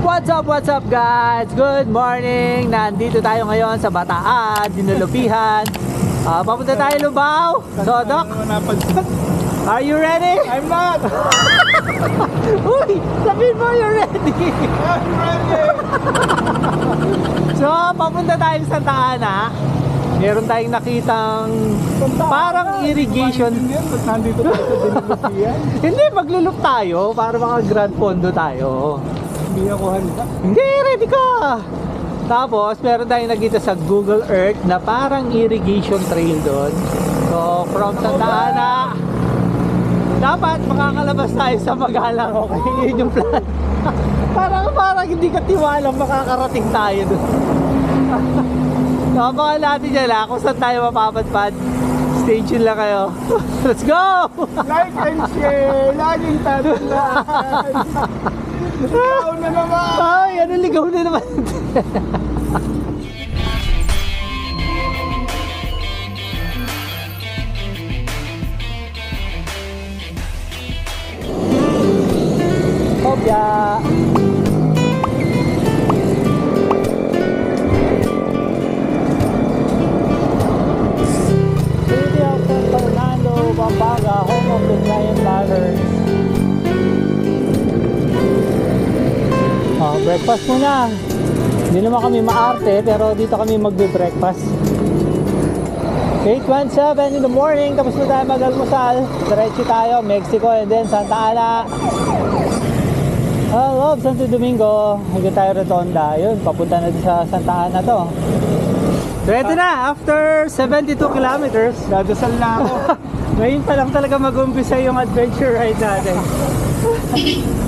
What's up guys? Good morning! Nandito tayo ngayon sa Bataan, Dinulupihan. Papunta tayo Lubao. So Doc, are you ready? I'm not! Uy! Sabihin mo you're ready! I'm ready! So papunta tayo sa Santa Ana. Meron tayong nakitang parang irrigation. Nandito tayo sa Dinulupihan. Hindi, maglulup tayo para mga Grand Fondo tayo. Hindi ako handa. Hindi, ready ka! Tapos, meron tayong nakita sa Google Earth na parang irrigation trail doon. So, from Santa Ana, dapat makakalabas tayo sa Magalang. Okay, yun yung plan. parang hindi ka tiwalang makakarating tayo doon. So, abangan natin dyan lang kung saan tayo mapapadpad. Stay tuned lang kayo. Let's go! Like and share! Laging tatandaan! Ligaw na naman! Ay, ano ligaw na naman? Hopya! City of San Fernando, Pampanga, home of the Giant Ladders. Breakfast muna. Hindi naman kami maarte, pero dito kami magbe-breakfast. 8:17 in the morning, tapos na tayo mag-almusal. Diretso tayo, Mexico and then Santa Ana. Love, Santo Domingo. Higit tayo Rotonda. Yun, papunta na sa Santa Ana to. Ready na, after 72 kilometers. Dadasal na ako. Ngayon pa lang talaga mag-umpisa yung adventure ride natin.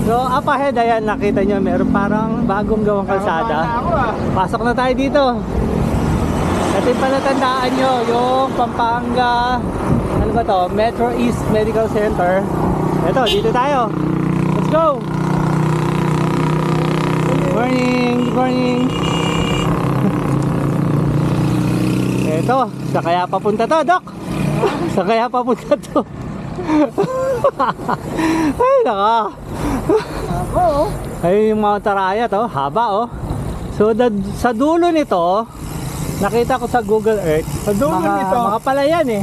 So up ahead, ayan, nakita nyo, meron parang bagong gawang kalsada. Pasok na tayo dito. At yung palatandaan nyo, yung Pampanga, ano ba to, Metro East Medical Center. Ito, dito tayo. Let's go! Morning, good morning. Ito, sa kaya papunta to, Doc? Sa kaya papunta to? Ay, naka. Ayun yung Mount Arayat, oh, haba, oh. So, sa dulo nito, nakita ko sa Google Earth, Sa dulo nito? mga palayan, eh.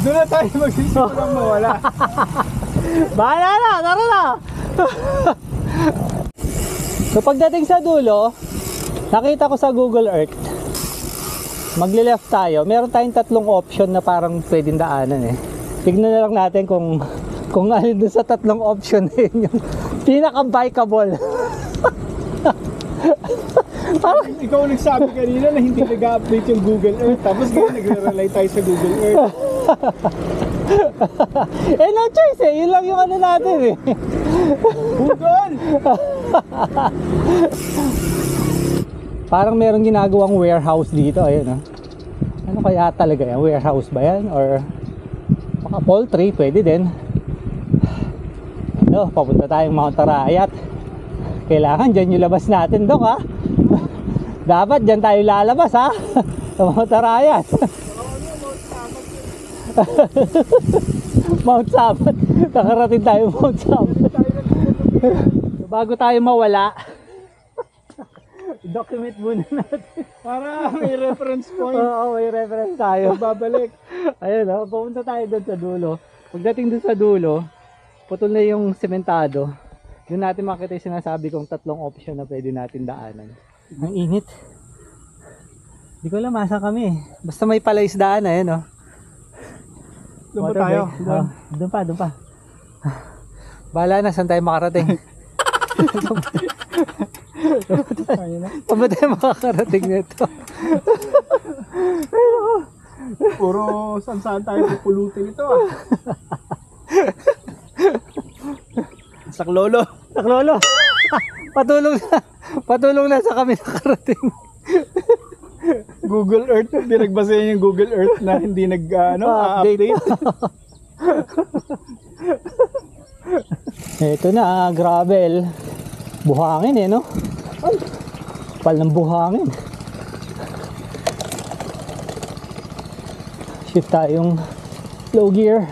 Doon na tayo magsisimulang mawala. Bahala na, tara na. So, pagdating sa dulo, nakita ko sa Google Earth, magli-left tayo. Meron tayong tatlong option na parang pwedeng daanan, eh. Tignan na lang natin kung alin dun sa tatlong option na yun yung pinaka-bikeable. Parang ikaw nagsabi kanina na hindi nag-update yung Google Earth, tapos ngayon nagre-rely tayo sa Google Earth. Eh, no choice, eh. Yun lang yung ano natin, eh. Google! Parang merong ginagawang warehouse dito, ayun, oh. Ano kaya talaga yan? Warehouse ba yan? Or baka poultry, pwede din. No, papunta tayong Mount Arayat. Kailangan dyan yung labas natin, Dok, ha? Dapat dyan tayo lalabas, ha? Sa Mount Arayat. Mount Sabat. Nakarating tayo Mount Sabat. Bago tayo mawala, document muna natin. Para may reference point. Oo, may reference tayo. Babalik. Ayun, oh, pupunta tayo doon sa dulo. Pagdating doon sa dulo, putol na yung sementado. Doon natin makita yung sinasabi kong tatlong option na pwede natin daanan. Ang init. Hindi ko alam masa kami. Basta may palaisdaan, ayun, oh. Doon pa tayo. Doon pa. Bahala na, saan tayo makarating? Saan ba tayo makakarating nito? Puro saan tayo pupulutin ito, ah. Saklolo. Patulong na sa kami nakarating. Google Earth, pinagbasehan yung Google Earth na hindi update. Ito na, gravel. Buhangin, eh, no? Ay, kapal ng buhangin. Shift tayong low gear.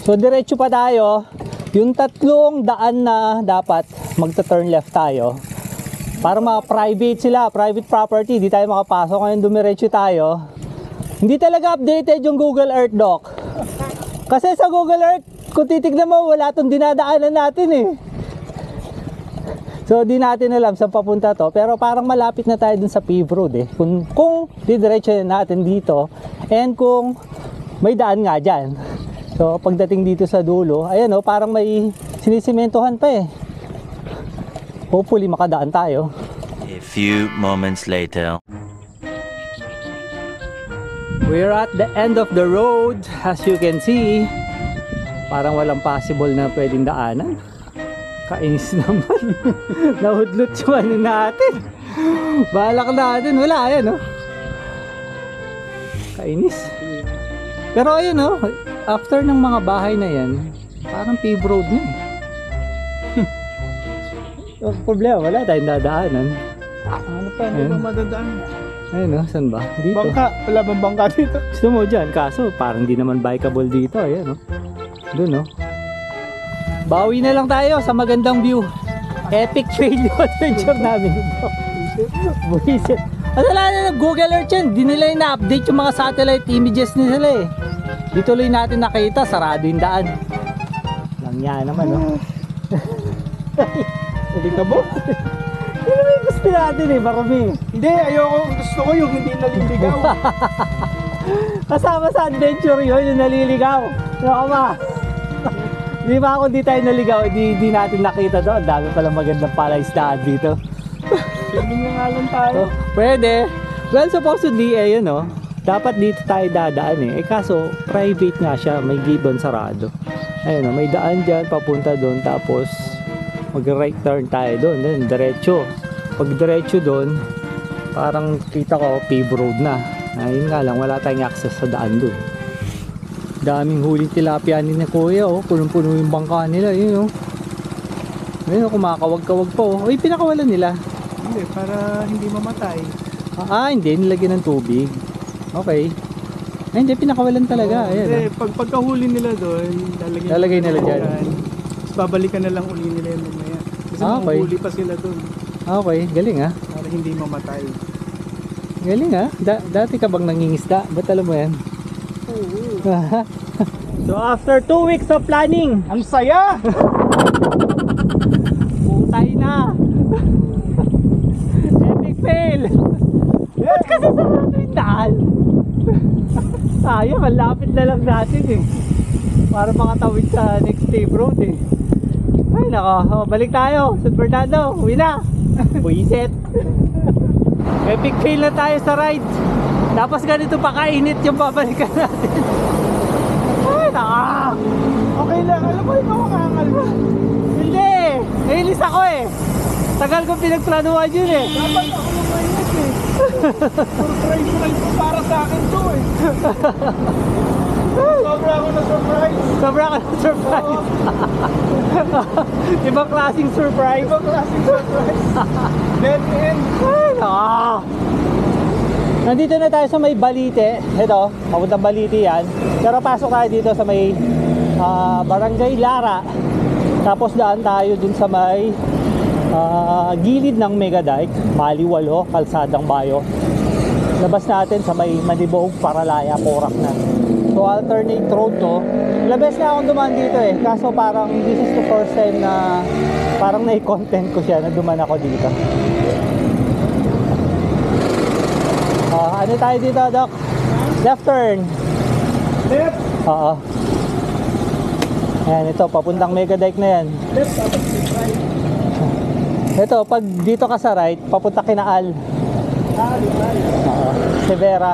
So diretso pa tayo. Yung tatlong daan na dapat magta-turn left tayo. Para mga private sila, private property, di tayo makapasok. Ngayon dumiretso tayo. Hindi talaga updated yung Google Earth, Doc. Kasi sa Google Earth, kung titignan mo, wala itong dinadaanan natin eh. So di natin alam saan papunta to. Pero parang malapit na tayo dun sa paved road eh. Kung didiretso natin dito, and kung may daan nga dyan. So pagdating dito sa dulo, ayan o, parang may sinisimentohan pa eh. Hopefully makadaan tayo. A few moments later. We're at the end of the road. As you can see, parang walang possible na pwedeng daanan. Kainis naman. Nahudlot yung ano natin. Balak natin. Wala, ayan o. Kainis. Pero ayun o, after ng mga bahay na yan, parang paved road na eh. Yung problema, wala tayong dadaanan. Ano pa, hindi ba madadaan? Ayun o, saan ba? Dito. Bangka, wala bang bangka dito? Gusto mo dyan, kaso parang di naman bikeable dito. Ayan o. Doon o. Bawi na lang tayo sa magandang view. Epic fail yung adventure namin dito. Buisit. At wala na Google Earth yan. Di nila yung na-update yung mga satellite images nila eh. Di tuloy natin nakita, sarado yung daan. Lang yan naman o. Hindi ka mo? Yun naman yung gusto natin eh, marami. Hindi, ayoko. Gusto ko yung hindi naliligaw. Kasama sa adventure yun, yung naliligaw. Ano ba? Di ba ako di tayo naligaw, di natin nakita doon. Dami palang magandang palaisdaan dito. Swimming na nga lang tayo. So, pwede. Well, supposedly, eh, yun o. Dapat dito tayo dadaan eh. Eh kaso, private nga siya. May gate doon sarado. Ayun o, may daan dyan, papunta doon. Tapos, mag-right turn tayo doon. Then, diretso. Pag diretso doon, parang kita ko, paved road na. Ayun nga lang, wala tayong access sa daan doon. Daming huling tilapia ni Kuya oh. Punong-puno yung bangka nila. Yun oh. Ayun oh, kumakawag-kawag pa oh. Uy, pinakawalan nila. Hindi, para hindi mamatay. Hindi. Nilagyan ng tubig. Okay. Hindi, pinakawalan talaga. Ayan Hindi, pagkahuli nila doon, lalagay nila dyan. Tapos babalikan na lang uli nila yung mamaya. Kasi Okay. manghuli pa sila doon. Okay, galing ah. Para hindi mamatay. Galing ah. Dati ka bang nangingisda? Ba't alam mo yan? So after 2 weeks of planning, Ang saya! putay na. Epic fail. Ba't kasi sarado yung daan? Sayang, ang lapit na lang natin eh. Para makatawid sa next paved road eh. Ay nako, balik tayo. San Fernando, uwi na. Buisit. Epic fail na tayo sa ride. Tapos ganito pa kainit yung babalikan natin. Ay naka. Okay lang, alam mo ikaw ang kakalma. Hindi, nailis ako eh. Tagal kong pinagplanuhan yun eh. Dapat ako lumayas eh. Surprise ko para sa akin to eh. Sobra ako na surprise. Sobra ka na surprise. Ibang klaseng surprise. Ibang klaseng surprise. Dead end. Ay naka. Nandito na tayo sa may Balite. Ito, papuntang Balite yan. Pero pasok tayo dito sa may Barangay Lara. Tapos daan tayo dun sa may gilid ng Megadike, Maliwalo, Kalsadang Bayo. Labas natin sa may Manibog, Paralaya, Porac na. So alternate road to. Labas na akong dumaan dito eh. Kaso parang this is the first time na parang nai-content ko siya na dumaan ako dito. Ano tayo dito, Doc? Left turn. Left. Oo. Ayan, ito, papuntang Megadike na yan. Left, tapos right. Ito, pag dito ka sa right, papunta Kinaal. Oo. Severa.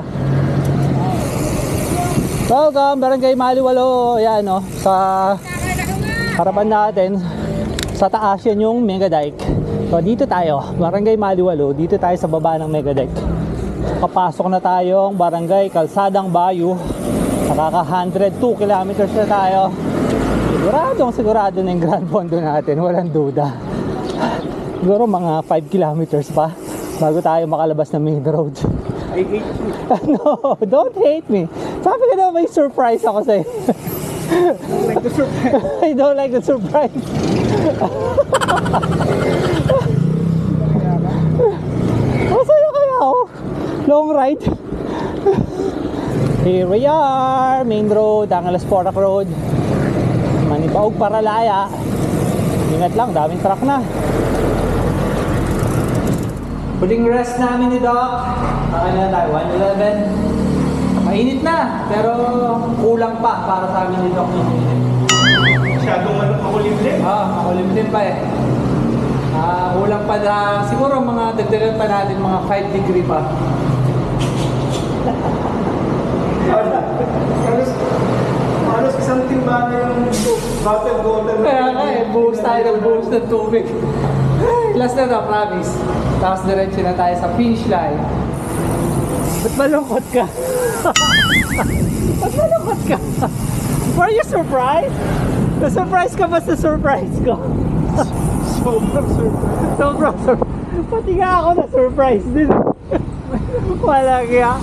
Welcome, Barangay Maliwalo. Ayan, no, sa harapan natin, sa taas yan yung Megadike. So, dito tayo, Barangay Maliwalo. Dito tayo sa baba ng Megadike. Kapasok na tayong Barangay Kalsadang Bayo. Nakaka 102 kilometers na tayo. Sigurado na yung Grand Fondo natin, walang duda. Siguro mga 5 kilometers pa bago tayo makalabas ng main road. I hate you. No, don't hate me. Sabi ka na may surprise ako sa'yo. Like the surprise. I don't like the surprise. Masaya kaya oh. Long ride. Here we are, main road, Angeles Porac Road. Manipaog Paralaya. Ingat lang, daming truck na. Huling rest namin ni Doc. Kakain na tayo, 111. Mainit na, pero kulang pa para sa amin ni Doc. Masyadong makulimlim. Makulimlim pa eh. Kulang pa na, siguro mga dagdagan pa natin mga 5 degree pa. Halos isang timba na yung bottle golden. Kaya nga eh, buhos tayo ng buhos ng tubig. Last na to, promise. Tapos diretso na tayo sa finish line. Ba't malungkot ka? Ba't malungkot ka? Were you surprised? Na-surprise ka ba sa surprise ko? Sobrang surprise. Sobrang surprise. Pati nga ako na-surprise din. Wala kaya.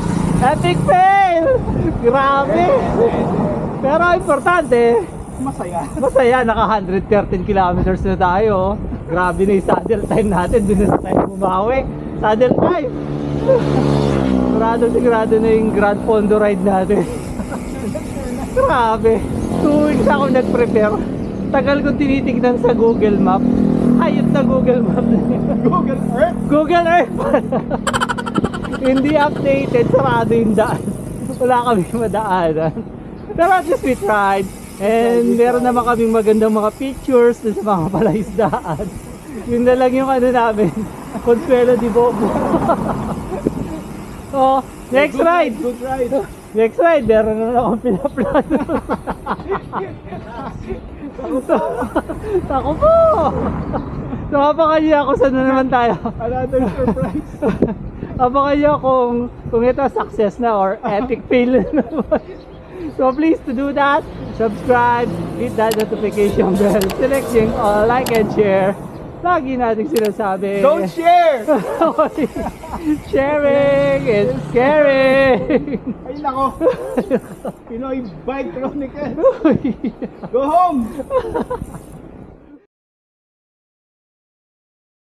Epic fail! Grabe! Pero importante, masaya, naka 113 kilometers na tayo. Grabe na yung saddle time natin, doon na tayo bumawi. Saddle time! Sigurado na yung Grand Fondo ride natin. Grabe! 2 weeks ako nag-prepare. Tagal ko tinitignan sa Google Map. Hayop na Google Map. Google Earth? Google Earth! Hindi updated, sarado yung daan. Wala kami madaanan. Pero at least we tried. And meron naman kaming magandang mga pictures sa mga palaisdaan. Yun na lang yung ano namin, Consuelo di Bobo. Oh, next ride! Good ride. Next ride, meron na akong pinaplano. Tako po! So, abangan niyo ako, saan na naman tayo? Another surprise. Abangan niyo kung ito success na or epic fail na naman. So please to do that, subscribe, hit that notification bell, select yung all, like and share. Lagi natin sinasabi. Don't share! Sharing is caring. Ay nako. Pinoy Bike Chronicle. Go home!